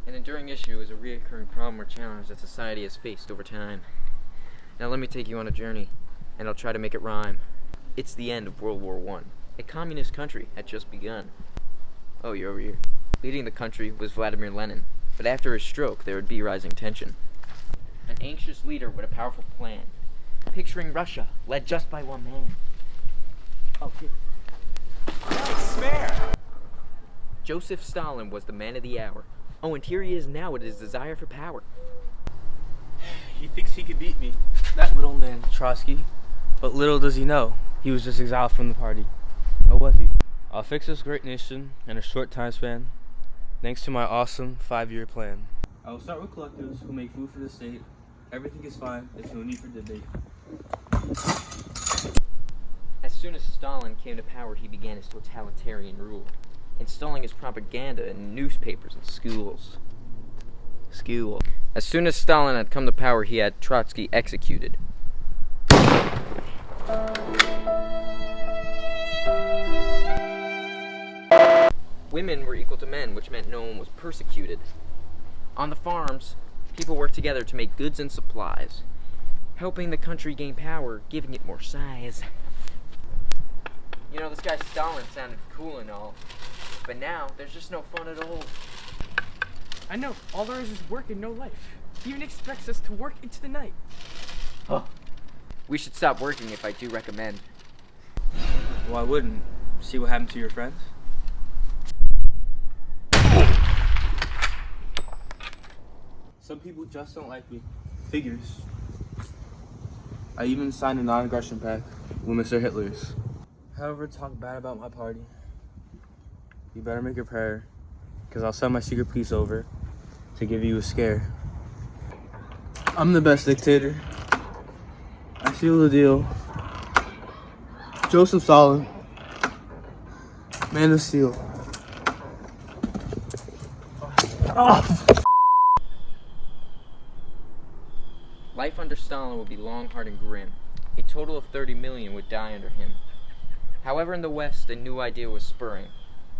An enduring issue is a recurring problem or challenge that society has faced over time. Now let me take you on a journey, and I'll try to make it rhyme. It's the end of World War I. A communist country had just begun. Oh, you're over here. Leading the country was Vladimir Lenin, but after his stroke there would be rising tension. An anxious leader with a powerful plan, picturing Russia led just by one man. Oh, here. Spare! Joseph Stalin was the man of the hour. Oh, and here he is now with his desire for power. He thinks he could beat me. That little man, Trotsky. But little does he know, he was just exiled from the party. Or was he? I'll fix this great nation in a short time span, thanks to my awesome 5-year plan. I will start with collectors who make food for the state. Everything is fine, there's no need for debate. As soon as Stalin came to power, he began his totalitarian rule, installing his propaganda in newspapers and schools. As soon as Stalin had come to power, he had Trotsky executed. Women were equal to men, which meant no one was persecuted. On the farms, people worked together to make goods and supplies, helping the country gain power, giving it more size. You know, this guy Stalin sounded cool and all, but now there's just no fun at all. I know, all there is work and no life. He even expects us to work into the night. Huh. We should stop working if I do recommend. Well, I wouldn't. See what happened to your friends? Some people just don't like me. Figures. I even signed a non-aggression pact with Mr. Hitler's. However, talk bad about my party. You better make a prayer, because I'll send my secret police over to give you a scare. I'm the best dictator. I seal the deal. Joseph Stalin. Man of Steel. Oh. Life under Stalin would be long, hard, and grim. A total of 30 million would die under him. However, in the West, a new idea was spurring.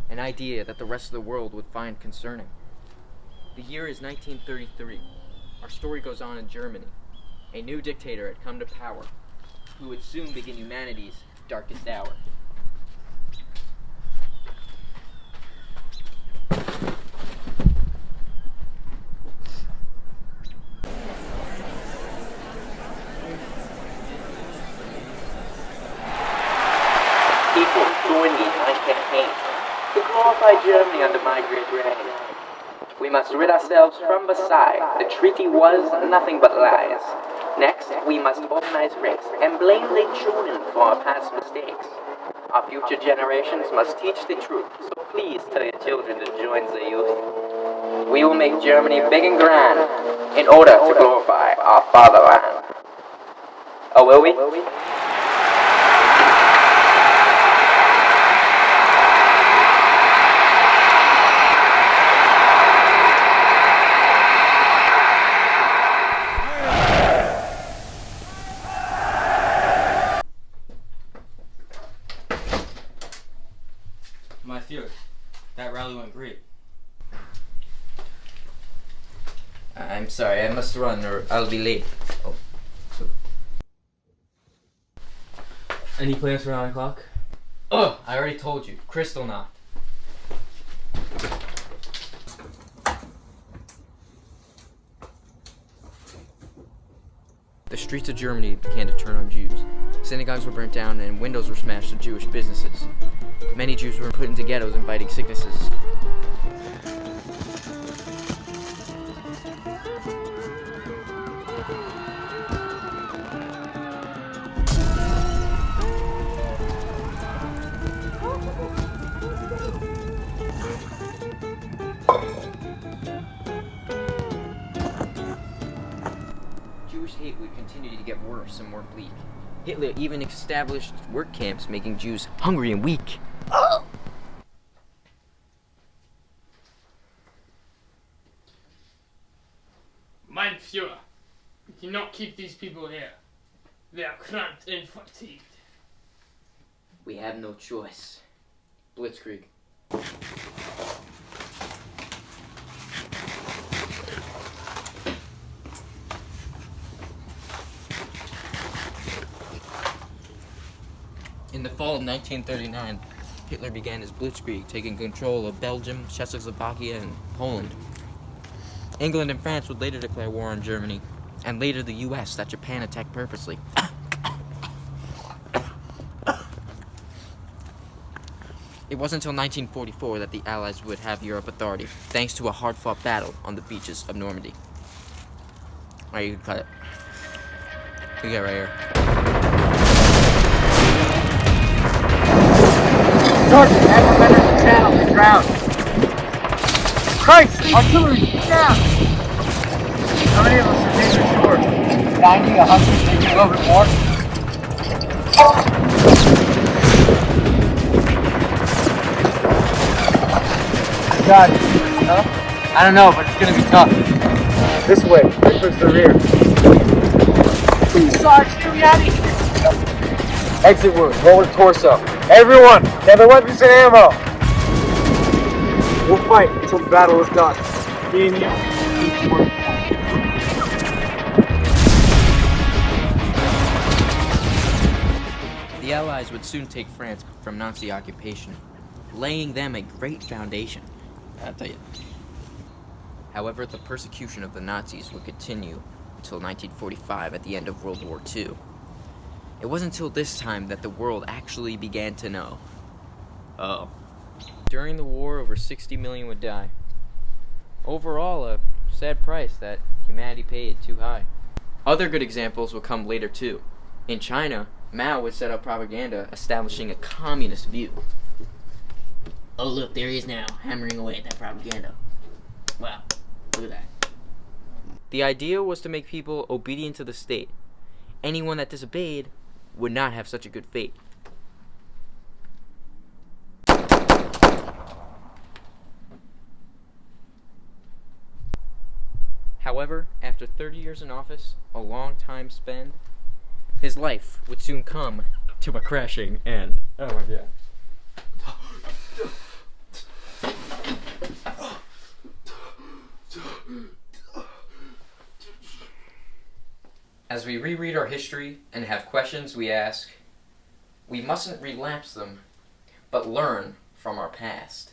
An idea that the rest of the world would find concerning. The year is 1933. Our story goes on in Germany. A new dictator had come to power, who would soon begin humanity's darkest hour. People, join me in my campaign to glorify Germany under my great reign. We must rid ourselves from Versailles. The treaty was nothing but lies. Next, we must organize race and blame the children for our past mistakes. Our future generations must teach the truth, so please tell your children to join the youth. We will make Germany big and grand in order to glorify our fatherland. Oh, will we? My Steelers, that rally went great. I'm sorry, I must run or I'll be late. Oh. Any plans for 9 o'clock? Oh, I already told you. Crystal knot. The streets of Germany began to turn on Jews. Synagogues were burnt down and windows were smashed to Jewish businesses. Many Jews were put into ghettos inviting sicknesses. Jewish hate would continue to get worse and more bleak. Hitler even established work camps, making Jews hungry and weak. Mein Führer, we cannot keep these people here. They are cramped and fatigued. We have no choice. Blitzkrieg. In the fall of 1939, Hitler began his Blitzkrieg, taking control of Belgium, Czechoslovakia, and Poland. England and France would later declare war on Germany, and later the US, that Japan attacked purposely. It wasn't until 1944 that the Allies would have Europe authority, thanks to a hard-fought battle on the beaches of Normandy. Alright, you can cut it. You get right here. Sergeant, apprehended channel and ground. Christ! Artillery! Down! How many of us are taking shore? 90, 100, maybe a little bit more. God, tough? I don't know, but it's gonna be tough. This way, right towards the rear. Sarge, get me out of here! Exit wound, roll the torso. Everyone, gather weapons and ammo. We'll fight until the battle is done. Me and you. The Allies would soon take France from Nazi occupation, laying them a great foundation, I'll tell you. However, the persecution of the Nazis would continue until 1945 at the end of World War II. It wasn't until this time that the world actually began to know. Oh. During the war, over 60 million would die. Overall, a sad price that humanity paid too high. Other good examples will come later too. In China, Mao would set up propaganda establishing a communist view. Oh look, there he is now, hammering away at that propaganda. Wow, look at that. The idea was to make people obedient to the state. Anyone that disobeyed would not have such a good fate. However, after 30 years in office, a long time spent, his life would soon come to a crashing end. Oh my god. As we reread our history and have questions we ask, we mustn't relapse them, but learn from our past.